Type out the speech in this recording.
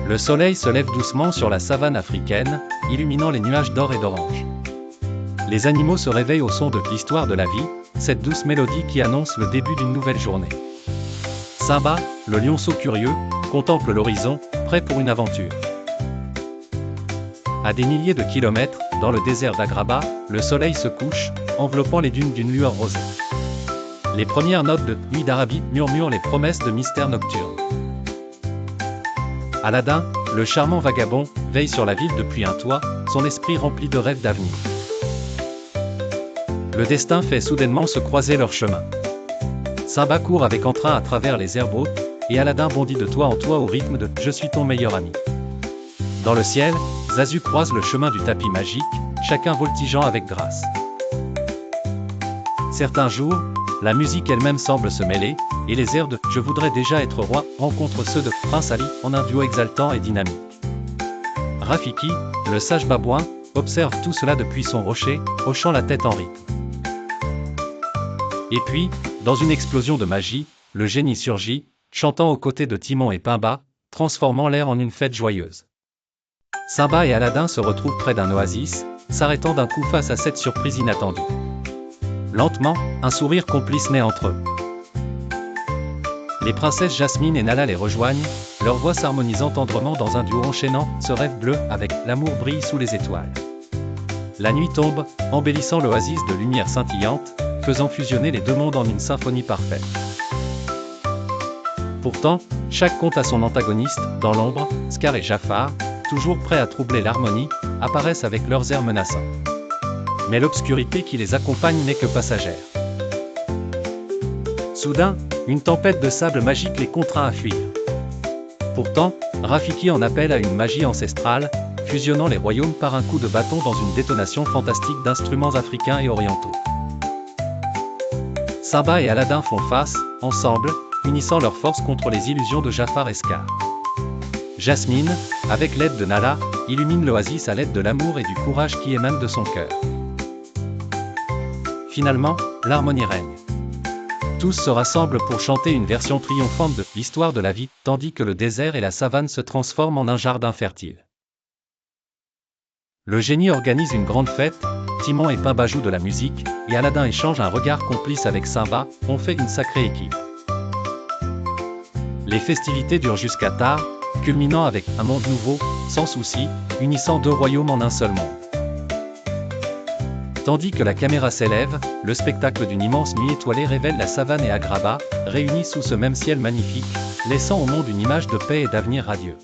Le soleil se lève doucement sur la savane africaine, illuminant les nuages d'or et d'orange. Les animaux se réveillent au son de l'histoire de la vie, cette douce mélodie qui annonce le début d'une nouvelle journée. Simba, le lionceau curieux, contemple l'horizon, prêt pour une aventure. À des milliers de kilomètres, dans le désert d'Agraba, le soleil se couche, enveloppant les dunes d'une lueur rosée. Les premières notes de Nuit d'Arabie murmurent les promesses de mystères nocturnes. Aladdin, le charmant vagabond, veille sur la ville depuis un toit, son esprit rempli de rêves d'avenir. Le destin fait soudainement se croiser leurs chemins. Simba court avec entrain à travers les herbes hautes, et Aladdin bondit de toit en toit au rythme de « Je suis ton meilleur ami ». Dans le ciel, Zazu croise le chemin du tapis magique, chacun voltigeant avec grâce. Certains jours, la musique elle-même semble se mêler, et les airs de « Je voudrais déjà être roi » rencontrent ceux de Prince Ali en un duo exaltant et dynamique. Rafiki, le sage babouin, observe tout cela depuis son rocher, hochant la tête en rythme. Et puis, dans une explosion de magie, le génie surgit, chantant aux côtés de Timon et Pumba, transformant l'air en une fête joyeuse. Simba et Aladdin se retrouvent près d'un oasis, s'arrêtant d'un coup face à cette surprise inattendue. Lentement, un sourire complice naît entre eux. Les princesses Jasmine et Nala les rejoignent, leurs voix s'harmonisant tendrement dans un duo enchaînant, ce rêve bleu avec « L'amour brille sous les étoiles ». La nuit tombe, embellissant l'oasis de lumière scintillante, faisant fusionner les deux mondes en une symphonie parfaite. Pourtant, chaque conte a son antagoniste, dans l'ombre, Scar et Jafar, toujours prêts à troubler l'harmonie, apparaissent avec leurs airs menaçants. Mais l'obscurité qui les accompagne n'est que passagère. Soudain, une tempête de sable magique les contraint à fuir. Pourtant, Rafiki en appelle à une magie ancestrale, fusionnant les royaumes par un coup de bâton dans une détonation fantastique d'instruments africains et orientaux. Simba et Aladdin font face, ensemble, unissant leurs forces contre les illusions de Jafar et Scar. Jasmine, avec l'aide de Nala, illumine l'oasis à l'aide de l'amour et du courage qui émanent de son cœur. Finalement, l'harmonie règne. Tous se rassemblent pour chanter une version triomphante de l'histoire de la vie, tandis que le désert et la savane se transforment en un jardin fertile. Le génie organise une grande fête, Timon et Pumba jouent de la musique, et Aladdin échange un regard complice avec Simba, on fait une sacrée équipe. Les festivités durent jusqu'à tard, culminant avec un monde nouveau, sans souci, unissant deux royaumes en un seul monde. Tandis que la caméra s'élève, le spectacle d'une immense nuit étoilée révèle la savane et Agraba, réunis sous ce même ciel magnifique, laissant au monde une image de paix et d'avenir radieux.